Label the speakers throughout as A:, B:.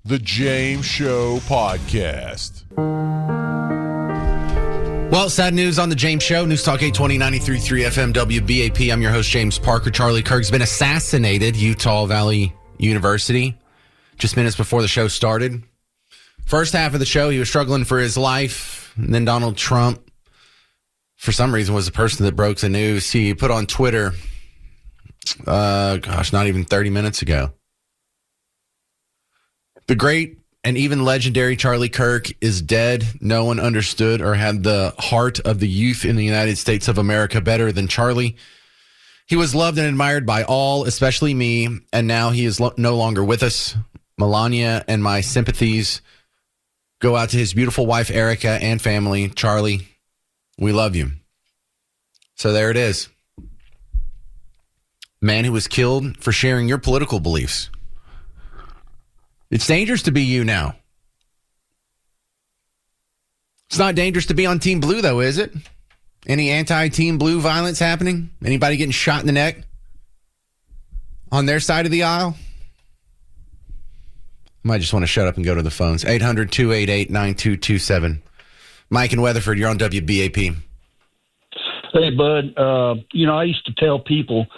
A: The James Show Podcast.
B: Well, sad news on the James Show. News Talk 820 93.3 FM WBAP. I'm your host, James Parker. Charlie Kirk's been assassinated, Utah Valley University, just minutes before the show started. First half of the show, he was struggling for his life. And then Donald Trump, for some reason, was the person that broke the news. He put on Twitter, not even 30 minutes ago. The great and even legendary Charlie Kirk is dead. No one understood or had the heart of the youth in the United States of America better than Charlie. He was loved and admired by all, especially me, and now he is no longer with us. Melania and my sympathies go out to his beautiful wife, Erica, and family. Charlie, we love you. So there it is. Man who was killed for sharing your political beliefs. It's dangerous to be you now. It's not dangerous to be on Team Blue, though, is it? Any anti-Team Blue violence happening? Anybody getting shot in the neck on their side of the aisle? I might just want to shut up and go to the phones. 800-288-9227. Mike in Weatherford, you're on WBAP.
C: Hey, bud. I used to tell people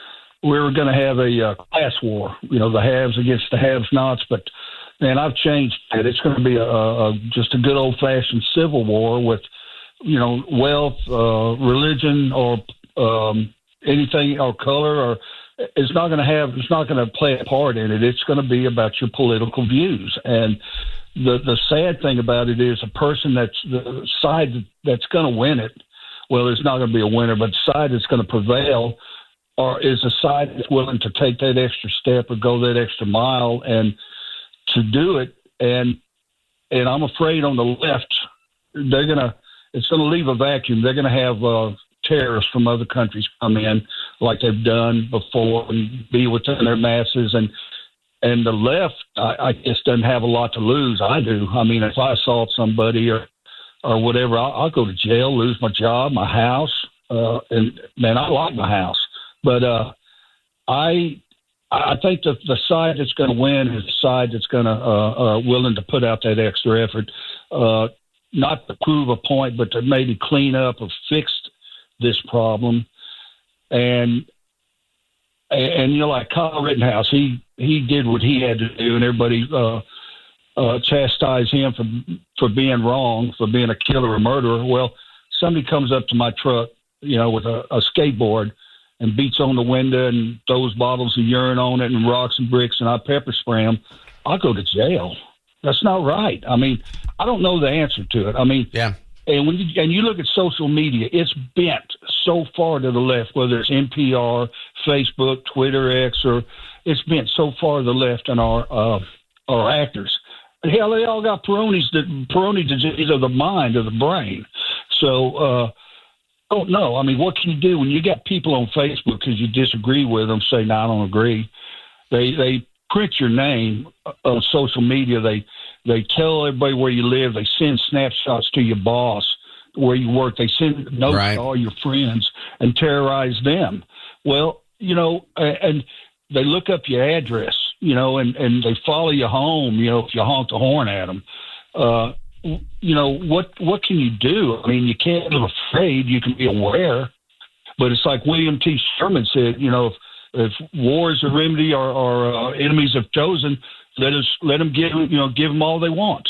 C: we were going to have a class war, the haves against the have-nots, but man, I've changed it. It's going to be just a good old-fashioned civil war with, wealth, religion, or anything, or color, or it's not going to play a part in it. It's going to be about your political views. And the sad thing about it is a person that's the side that's going to win it. Well, there's not going to be a winner, but the side that's going to prevail or is a side that's willing to take that extra step or go that extra mile and to do it. And I'm afraid on the left, it's going to leave a vacuum. They're going to have terrorists from other countries come in like they've done before and be within their masses. And the left, I guess, doesn't have a lot to lose. I do. I mean, if I assault somebody or whatever, I'll go to jail, lose my job, my house. And man, I like my house. But I think that the side that's going to win is the side that's going to willing to put out that extra effort, not to prove a point, but to maybe clean up or fix this problem. And like Kyle Rittenhouse, he did what he had to do, and everybody chastised him for being wrong, for being a killer or murderer. Well, somebody comes up to my truck, with a skateboard and beats on the window and throws bottles of urine on it and rocks and bricks, and I pepper spray them, I'll go to jail. That's not right. I mean, I don't know the answer to it. I mean,
B: yeah.
C: And when you look at social media, it's bent so far to the left, whether it's NPR, Facebook, Twitter, X, or it's bent so far to the left in our actors. Hell, they all got Peyronie disease of the mind, of the brain. So, I don't know. I mean, what can you do when you got people on Facebook because you disagree with them, say, no, I don't agree. They print your name on social media. They tell everybody where you live. They send snapshots to your boss where you work. They send notes to all your friends and terrorize them. Well, and they look up your address, and they follow you home, if you honk the horn at them. What can you do? I mean, you can't be afraid. You can be aware. But it's like William T. Sherman said, if war is a remedy or enemies have chosen, let them give them all they want.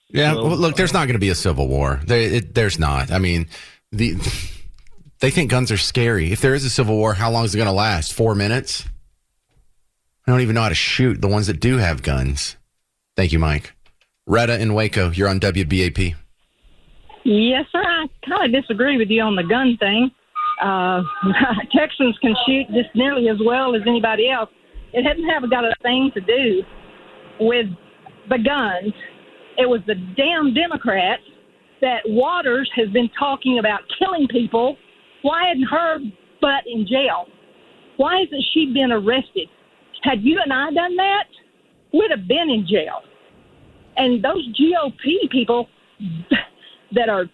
B: Yeah, so, look, there's not going to be a civil war. There's not. I mean, they think guns are scary. If there is a civil war, how long is it going to last? 4 minutes? I don't even know how to shoot the ones that do have guns. Thank you, Mike. Retta in Waco, you're on WBAP.
D: Yes, sir. I kind of disagree with you on the gun thing. Texans can shoot just nearly as well as anybody else. It hasn't got a thing to do with the guns. It was the damn Democrats that Waters has been talking about killing people. Why isn't her butt in jail? Why hasn't she been arrested? Had you and I done that, we'd have been in jail. And those GOP people that are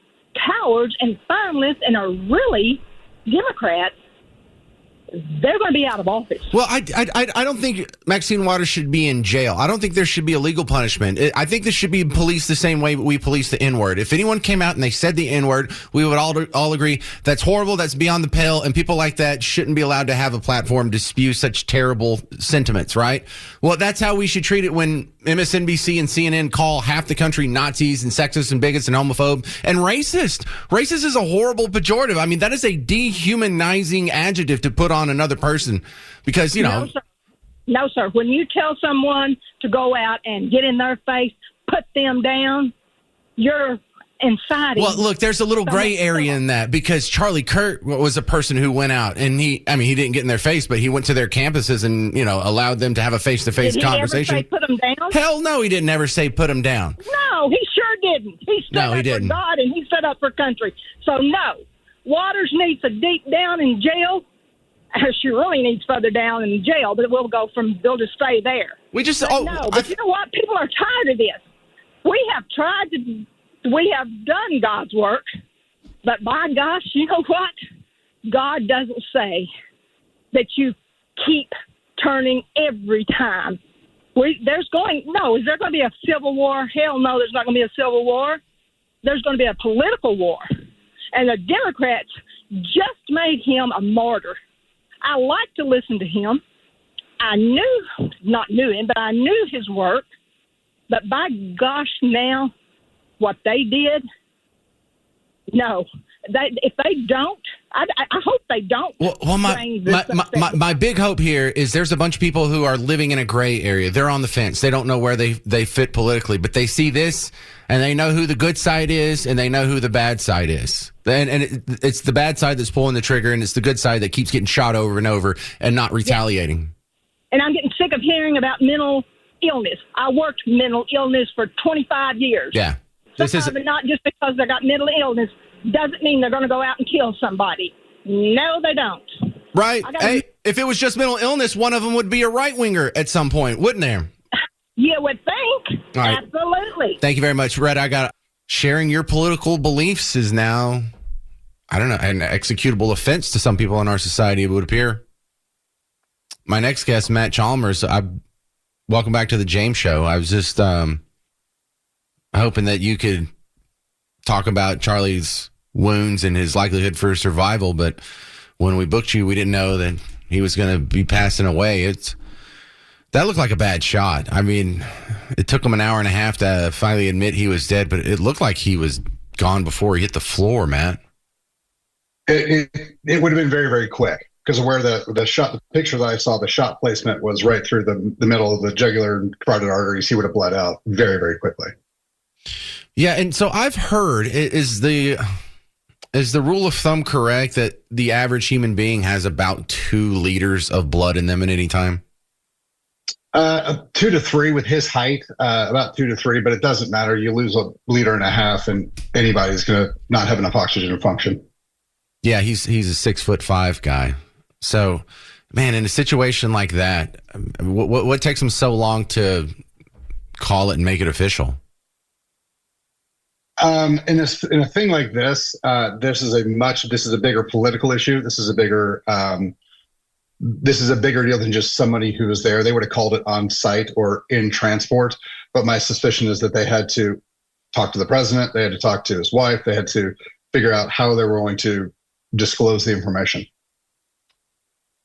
D: cowards and spineless and are really Democrats, they're going to be out of office.
B: Well, I don't think Maxine Waters should be in jail. I don't think there should be a legal punishment. I think this should be policed the same way we police the N-word. If anyone came out and they said the N-word, we would all agree that's horrible, that's beyond the pale, and people like that shouldn't be allowed to have a platform to spew such terrible sentiments, right? Well, that's how we should treat it when MSNBC and CNN call half the country Nazis and sexist and bigots and homophobe and racist. Racist is a horrible pejorative. I mean, that is a dehumanizing adjective to put on another person because, you know.
D: No, sir. When you tell someone to go out and get in their face, put them down, you're inciting.
B: Well, look, there's a little gray area in that because Charlie Kirk was a person who went out and he didn't get in their face, but he went to their campuses and, you know, allowed them to have a face-to-face conversation.
D: Did he ever say put them down?
B: Hell no, he didn't ever say put them down.
D: No, he sure didn't. He stood up for God and he stood up for country. So, no, Waters needs to deep down in jail. She really needs further down in jail, but we'll just stay there.
B: But
D: you know what? People are tired of this. We have done God's work, but by gosh, you know what? God doesn't say that you keep turning every time. Is there going to be a civil war? Hell no, there's not going to be a civil war. There's going to be a political war. And the Democrats just made him a martyr. I like to listen to him. I not knew him, but I knew his work. But by gosh, now, what they did, no. If they don't, I hope they don't.
B: Well, my big hope here is there's a bunch of people who are living in a gray area. They're on the fence. They don't know where they fit politically, but they see this and they know who the good side is and they know who the bad side is. And it's the bad side that's pulling the trigger and it's the good side that keeps getting shot over and over and not retaliating.
D: Yeah. And I'm getting sick of hearing about mental illness. I worked mental illness for 25 years.
B: Yeah.
D: Sometimes not just because they got mental illness doesn't mean they're going to go out and kill somebody. No, they don't.
B: Right. Hey, if it was just mental illness, one of them would be a right-winger at some point, wouldn't there?
D: You would think.
B: All right.
D: Absolutely.
B: Thank you very much, Red. Sharing your political beliefs is now, I don't know, an executable offense to some people in our society, it would appear. My next guest, Matt Chalmers, welcome back to the James Show. I was just hoping that you could talk about Charlie's wounds and his likelihood for survival, but when we booked you, we didn't know that he was going to be passing away. That looked like a bad shot. I mean, it took him an hour and a half to finally admit he was dead, but it looked like he was gone before he hit the floor, Matt.
E: It would have been very, very quick because of where the picture that I saw, the shot placement was right through the middle of the jugular and carotid arteries. He would have bled out very, very quickly.
B: Yeah, and so I've heard, is the rule of thumb correct that the average human being has about 2 liters of blood in them at any time?
E: 2 to 3 with his height, about 2 to 3, but it doesn't matter. You lose 1.5 liters and anybody's going to not have enough oxygen to function.
B: Yeah, he's a 6'5" guy. So, man, in a situation like that, what takes him so long to call it and make it official?
E: In a thing like this, this is a bigger political issue. This is a bigger deal than just somebody who was there. They would have called it on site or in transport. But my suspicion is that they had to talk to the president. They had to talk to his wife. They had to figure out how they were going to disclose the information.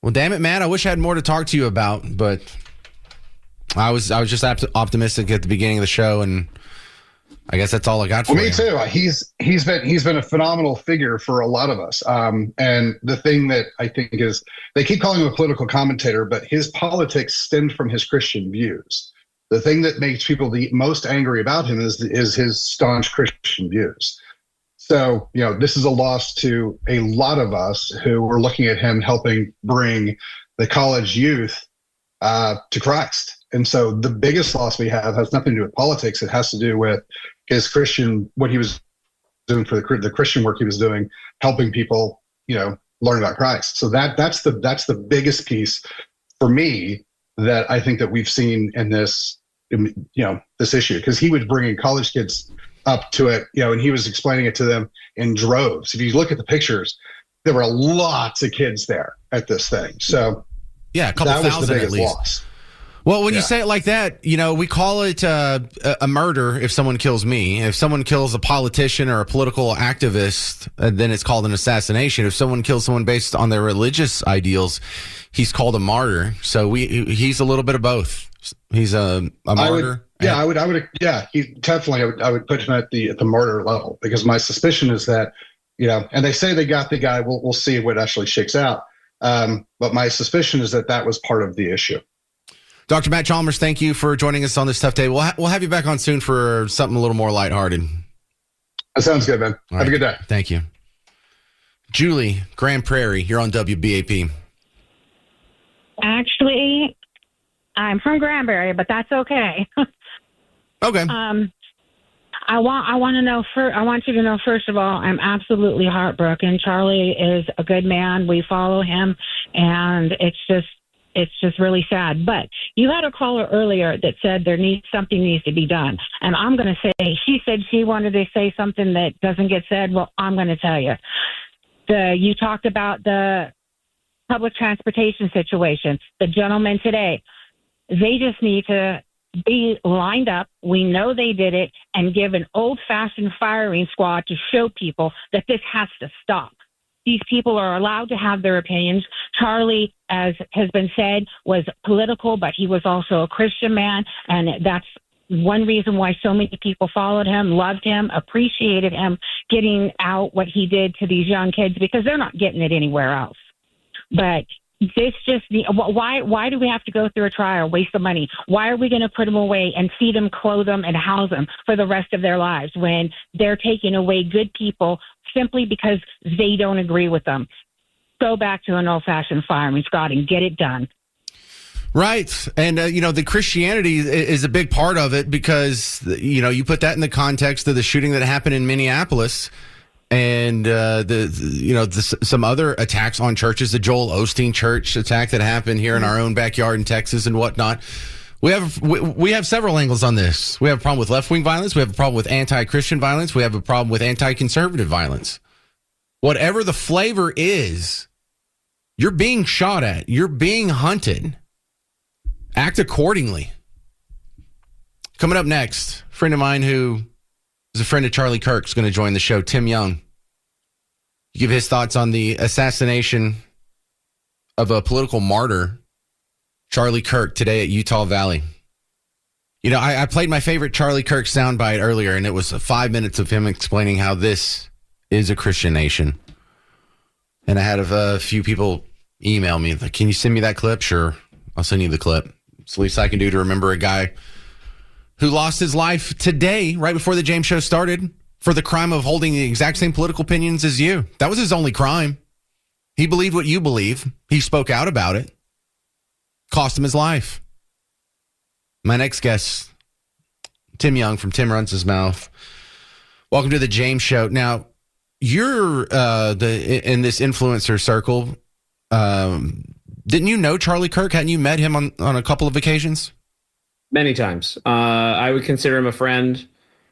B: Well, damn it, Matt. I wish I had more to talk to you about, but I was just optimistic at the beginning of the show, and I guess that's all I got for you.
E: Me too. He's been a phenomenal figure for a lot of us. And the thing that I think is, they keep calling him a political commentator, but his politics stemmed from his Christian views. The thing that makes people the most angry about him is his staunch Christian views. So, this is a loss to a lot of us who were looking at him helping bring the college youth to Christ. And so the biggest loss we have has nothing to do with politics. It has to do with his Christian, what he was doing for the Christian work he was doing, helping people, learn about Christ. So that's the biggest piece for me that I think that we've seen in this issue, because he was bringing college kids up to it, and he was explaining it to them in droves. If you look at the pictures, there were lots of kids there at this thing. So
B: yeah, a couple
E: that was the
B: thousand at
E: biggest
B: least.
E: loss.
B: Well, when you say it like that, we call it a murder if someone kills me. If someone kills a politician or a political activist, then it's called an assassination. If someone kills someone based on their religious ideals, he's called a martyr. So he's a little bit of both. He's a martyr.
E: I would put him at the murder level, because my suspicion is that, and they say they got the guy. We'll see what actually shakes out. But my suspicion is that was part of the issue.
B: Dr. Matt Chalmers, thank you for joining us on this tough day. We'll have you back on soon for something a little more lighthearted.
E: That sounds good, man. Have a good day.
B: Thank you. Julie, Grand Prairie, you're on WBAP.
F: Actually, I'm from Granbury, but that's okay.
B: Okay.
F: I want you to know, first of all, I'm absolutely heartbroken. Charlie is a good man. We follow him, and it's just really sad. But you had a caller earlier that said something needs to be done. And I'm going to say, she said she wanted to say something that doesn't get said. Well, I'm going to tell you. You talked about the public transportation situation. The gentleman today, they just need to be lined up. We know they did it, and give an old-fashioned firing squad to show people that this has to stop. These people are allowed to have their opinions. Charlie, as has been said, was political, but he was also a Christian man, and that's one reason why so many people followed him, loved him, appreciated him getting out what he did to these young kids, because they're not getting it anywhere else. But why do we have to go through a trial, waste the money? Why are we going to put them away and feed them, clothe them, and house them for the rest of their lives when they're taking away good people simply because they don't agree with them? Go back to an old-fashioned firing squad and get it done.
B: Right. And, the Christianity is a big part of it, because, you put that in the context of the shooting that happened in Minneapolis, and some other attacks on churches, the Joel Osteen church attack that happened here in our own backyard in Texas and whatnot. We have several angles on this. We have a problem with left-wing violence. We have a problem with anti-Christian violence. We have a problem with anti-conservative violence. Whatever the flavor is, you're being shot at. You're being hunted. Act accordingly. Coming up next, a friend of mine who is a friend of Charlie Kirk is going to join the show, Tim Young. Give his thoughts on the assassination of a political martyr, Charlie Kirk, today at Utah Valley. I played my favorite Charlie Kirk soundbite earlier, and it was 5 minutes of him explaining how this is a Christian nation. And I had a few people email me, like, can you send me that clip? Sure, I'll send you the clip. It's the least I can do to remember a guy who lost his life today, right before the James Show started, for the crime of holding the exact same political opinions as you. That was his only crime. He believed what you believe. He spoke out about it. Cost him his life. My next guest, Tim Young from Tim Runs His Mouth. Welcome to the James Show. Now, you're in this influencer circle. Didn't you know Charlie Kirk? Hadn't you met him on a couple of occasions?
G: Many times. I would consider him a friend.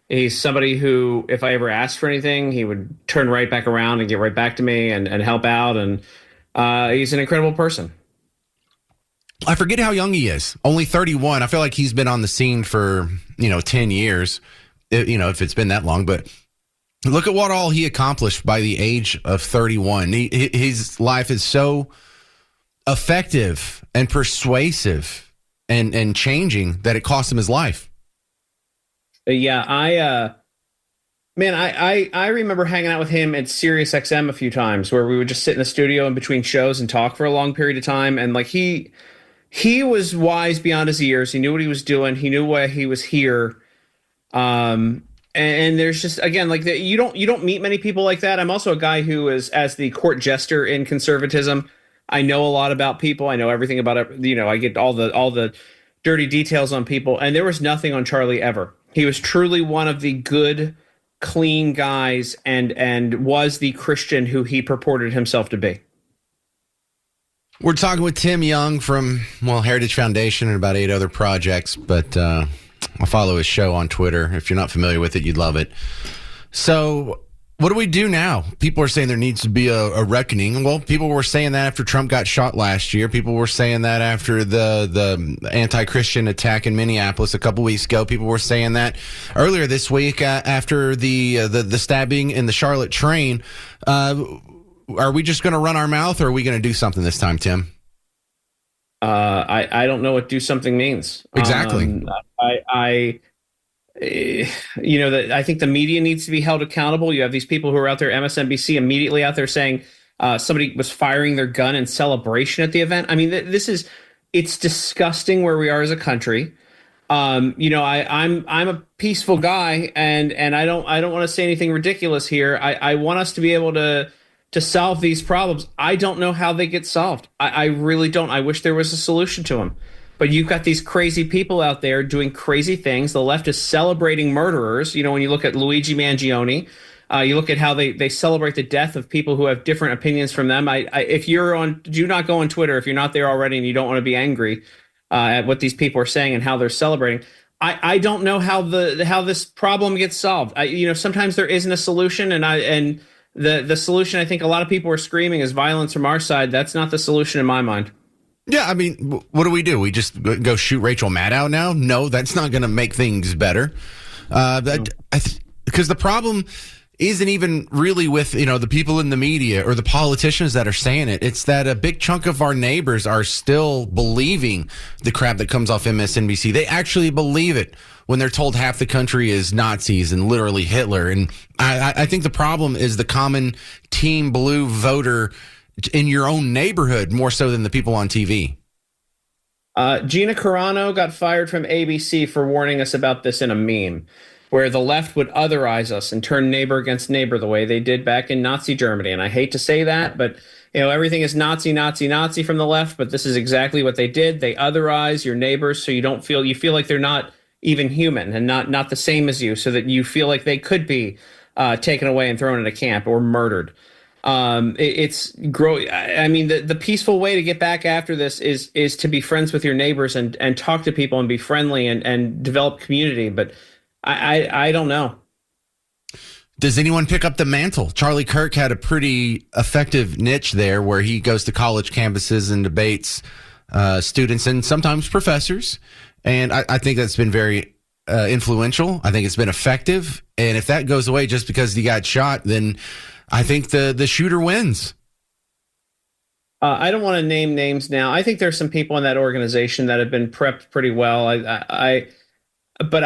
G: He's somebody who, if I ever asked for anything, he would turn right back around and get right back to me and help out. And he's an incredible person.
B: I forget how young he is. Only 31. I feel like he's been on the scene for, 10 years, if it's been that long. But look at what all he accomplished by the age of 31. His life is so effective and persuasive and changing that it cost him his life.
G: Yeah, I remember hanging out with him at Sirius XM a few times, where we would just sit in the studio in between shows and talk for a long period of time. And like he was wise beyond his years. He knew what he was doing. He knew why he was here. And there's just, again, like you don't meet many people like that. I'm also a guy who is, as the court jester in conservatism, I know a lot about people. I know everything about it. I get all the dirty details on people. And there was nothing on Charlie ever. He was truly one of the good, clean guys, and was the Christian who he purported himself to be.
B: We're talking with Tim Young from, Heritage Foundation and about 8 other projects, but I follow his show on Twitter. If you're not familiar with it, you'd love it. So What do we do now? People are saying there needs to be a reckoning. Well, people were saying that after Trump got shot last year. People were saying that after the anti-Christian attack in Minneapolis a couple weeks ago. People were saying that earlier this week after the stabbing in the Charlotte train. Are we just going to run our mouth, or are we going to do something this time, Tim?
G: I don't know what do something means.
B: Exactly.
G: I think the media needs to be held accountable. You have these people who are out there, MSNBC, immediately out there saying somebody was firing their gun in celebration at the event. I mean, it's disgusting where we are as a country. I'm a peaceful guy, and I don't want to say anything ridiculous here. I want us to be able to solve these problems. I don't know how they get solved. I really don't. I wish there was a solution to them. But you've got these crazy people out there doing crazy things. The left is celebrating murderers. When you look at Luigi Mangione, you look at how they celebrate the death of people who have different opinions from them. If you're on, do not go on Twitter if you're not there already and you don't want to be angry at what these people are saying and how they're celebrating. I don't know how this problem gets solved. Sometimes there isn't a solution, and the solution I think a lot of people are screaming is violence from our side. That's not the solution in my mind.
B: Yeah, I mean, what do? We just go shoot Rachel Maddow now? No, that's not going to make things better. Because the problem isn't even really with, the people in the media or the politicians that are saying it. It's that a big chunk of our neighbors are still believing the crap that comes off MSNBC. They actually believe it when they're told half the country is Nazis and literally Hitler. And I think the problem is the common Team Blue voter in your own neighborhood more so than the people on TV.
G: Gina Carano got fired from ABC for warning us about this in a meme where the left would otherize us and turn neighbor against neighbor the way they did back in Nazi Germany. And I hate to say that, but everything is Nazi, Nazi, Nazi from the left. But this is exactly what they did. They otherize your neighbors so you feel like they're not even human and not the same as you, so that you feel like they could be taken away and thrown in a camp or murdered. It's growing. I mean, the peaceful way to get back after this is to be friends with your neighbors and talk to people and be friendly and develop community. But I don't know.
B: Does anyone pick up the mantle? Charlie Kirk had a pretty effective niche there where he goes to college campuses and debates students and sometimes professors. And I think that's been very influential. I think it's been effective. And if that goes away just because he got shot, then I think the shooter wins.
G: I don't want to name names now. I think there's some people in that organization that have been prepped pretty well. But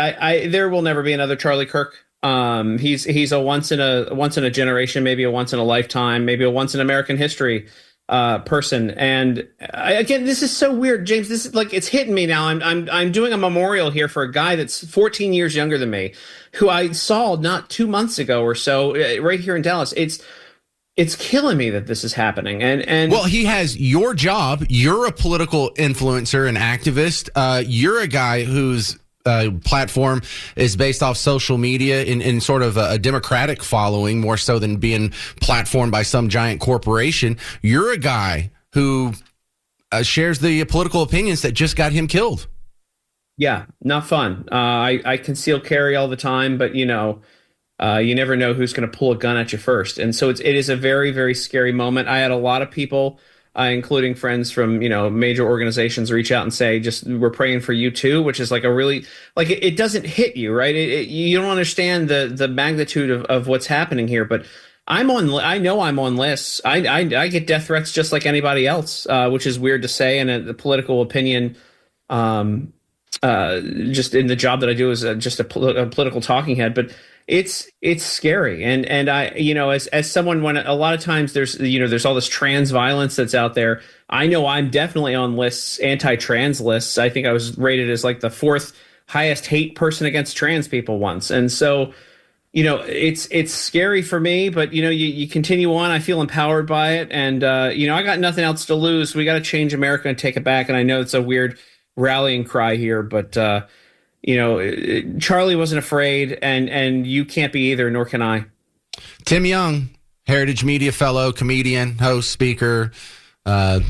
G: there will never be another Charlie Kirk. He's a once in a generation, maybe a once in a lifetime, maybe a once in American history person. And again, this is so weird, James. This is like, it's hitting me now. I'm doing a memorial here for a guy that's 14 years younger than me, who I saw not 2 months ago or so, right here in Dallas. It's killing me that this is happening. And
B: well, he has your job. You're a political influencer and activist. You're a guy whose platform is based off social media in sort of a democratic following, more so than being platformed by some giant corporation. You're a guy who shares the political opinions that just got him killed.
G: Yeah, not fun. I conceal carry all the time, but you never know who's going to pull a gun at you first. And so it is a very, very scary moment. I had a lot of people, including friends from, major organizations, reach out and say, we're praying for you too, which is like a really, like, it doesn't hit you, right? You don't understand the magnitude of what's happening here, but I know I'm on lists. I get death threats just like anybody else, which is weird to say. And the political opinion, just in the job that I do, is just a political talking head, but it's scary. And I, as someone, when a lot of times there's all this trans violence that's out there. I know I'm definitely on lists, anti-trans lists. I think I was rated as like the 4th highest hate person against trans people once. And so, it's scary for me, but you continue on. I feel empowered by it. And, I got nothing else to lose. We got to change America and take it back. And I know it's a weird rallying cry here, but, Charlie wasn't afraid, and you can't be either, nor can I.
B: Tim Young, Heritage Media fellow, comedian, host, speaker. I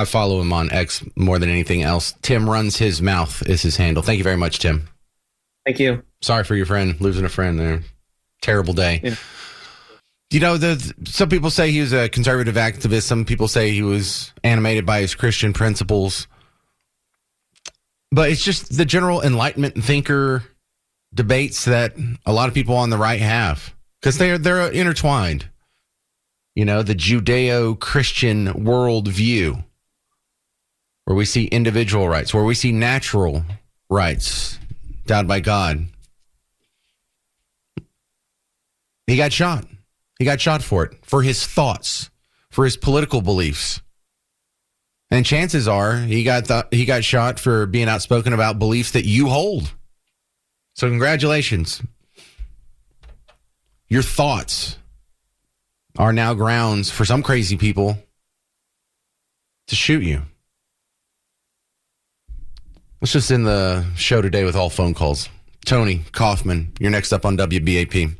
B: follow him on X more than anything else. Tim Runs His Mouth is his handle. Thank you very much, Tim.
G: Thank you.
B: Sorry for your friend, losing a friend there. Terrible day. Some people say he was a conservative activist. Some people say he was animated by his Christian principles. But it's just the general Enlightenment thinker debates that a lot of people on the right have, because they're intertwined. The Judeo-Christian worldview, where we see individual rights, where we see natural rights endowed by God. He got shot. He got shot for it, for his thoughts, for his political beliefs. And chances are he got shot for being outspoken about beliefs that you hold. So congratulations. Your thoughts are now grounds for some crazy people to shoot you. Let's just end the show today with all phone calls. Tony Kaufman, you're next up on WBAP.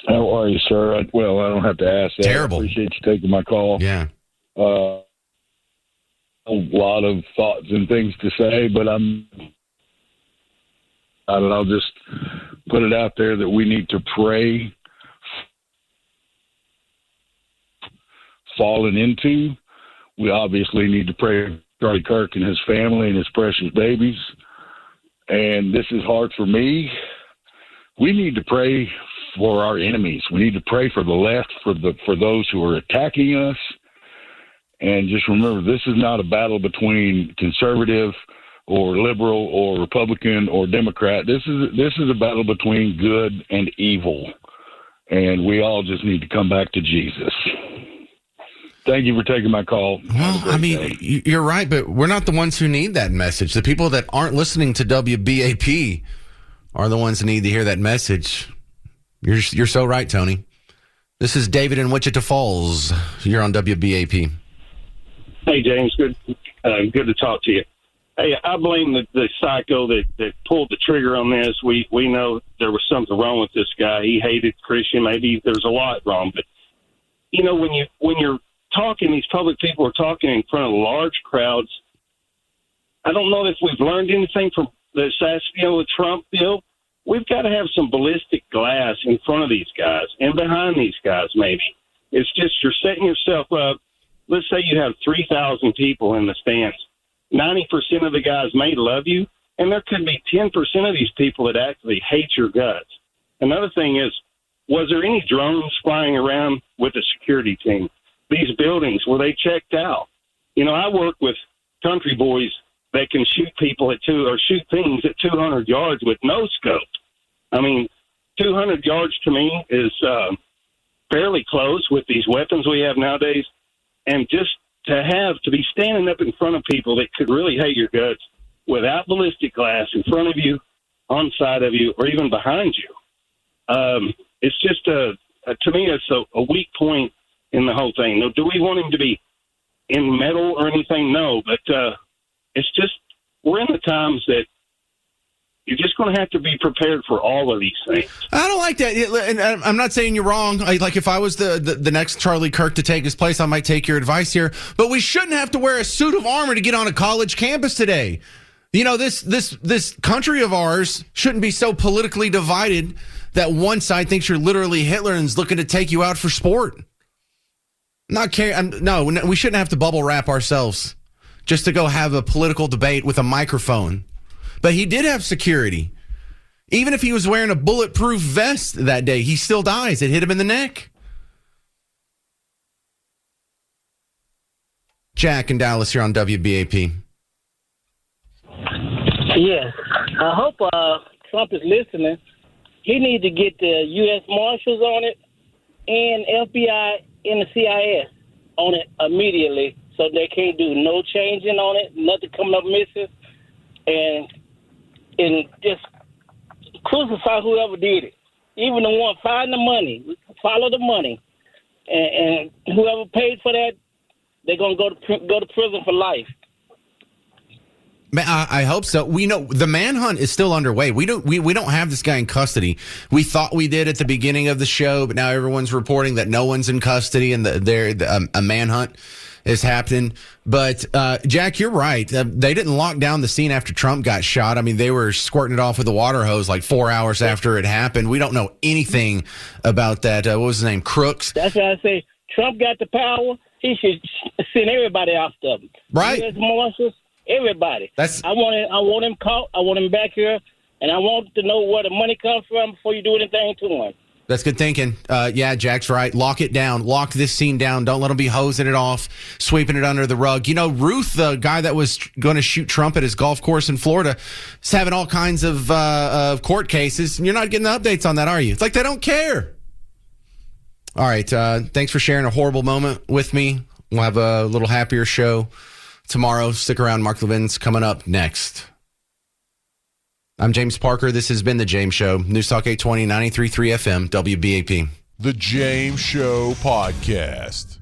H: How are you, sir? Well, I don't have to ask that.
B: Terrible.
H: I appreciate you taking my call.
B: Yeah.
H: A lot of thoughts and things to say, but I'll just put it out there that we need to pray fallen into. We obviously need to pray for Charlie Kirk and his family and his precious babies. And this is hard for me. We need to pray for our enemies. We need to pray for the left, for those who are attacking us. And just remember, this is not a battle between conservative or liberal or Republican or Democrat. This is a battle between good and evil. And we all just need to come back to Jesus. Thank you for taking my call.
B: Well, I mean, you're right, but we're not the ones who need that message. The people that aren't listening to WBAP are the ones that need to hear that message. You're so right, Tony. This is David in Wichita Falls. You're on WBAP.
I: Hey, James. Good to talk to you. Hey, I blame the psycho that pulled the trigger on this. We know there was something wrong with this guy. He hated Christian. Maybe there's a lot wrong, but when you're talking, these public people are talking in front of large crowds. I don't know if we've learned anything from the the Trump bill. We've got to have some ballistic glass in front of these guys and behind these guys, maybe. It's just you're setting yourself up. Let's say you have 3,000 people in the stands. 90% of the guys may love you, and there could be 10% of these people that actually hate your guts. Another thing is, was there any drones flying around with the security team? These buildings, were they checked out? I work with country boys that can shoot people shoot things at 200 yards with no scope. I mean, 200 yards to me is fairly close with these weapons we have nowadays. And just to be standing up in front of people that could really hate your guts without ballistic glass in front of you, on side of you, or even behind you. It's just to me, it's a weak point in the whole thing. Now, do we want him to be in metal or anything? No, but it's just we're in the times that you're just going to have to be prepared for all of these things.
B: I don't like that. And I'm not saying you're wrong. Like if I was the next Charlie Kirk to take his place, I might take your advice here. But we shouldn't have to wear a suit of armor to get on a college campus today. This country of ours shouldn't be so politically divided that one side thinks you're literally Hitler and is looking to take you out for sport. No, we shouldn't have to bubble wrap ourselves just to go have a political debate with a microphone. But he did have security. Even if he was wearing a bulletproof vest that day, he still dies. It hit him in the neck. Jack in Dallas, you're on WBAP.
J: Yes. I hope Trump is listening. He needs to get the U.S. Marshals on it and FBI and the CIA on it immediately so they can't do no changing on it, nothing coming up missing, and just crucify whoever did it. Even the one, find the money, follow the money, and whoever paid for that, they're gonna go to prison for life.
B: I hope so. We know the manhunt is still underway. We don't have this guy in custody. We thought we did at the beginning of the show, but now everyone's reporting that no one's in custody and a manhunt is happening. But, Jack, you're right. They didn't lock down the scene after Trump got shot. I mean, they were squirting it off with a water hose like 4 hours after it happened. We don't know anything about that. What was his name? Crooks?
J: That's why I say Trump got the power. He should send everybody after him.
B: Right.
J: U.S. Marshals, everybody. I want him caught. I want him back here. And I want to know where the money comes from before you do anything to him.
B: That's good thinking. Yeah, Jack's right. Lock it down. Lock this scene down. Don't let them be hosing it off, sweeping it under the rug. You know, Ruth, the guy that was going to shoot Trump at his golf course in Florida, is having all kinds of court cases. And you're not getting the updates on that, are you? It's like they don't care. All right. Thanks for sharing a horrible moment with me. We'll have a little happier show tomorrow. Stick around. Mark Levin's coming up next. I'm James Parker. This has been The James Show. News Talk 820, 93.3 FM, WBAP.
A: The James Show Podcast.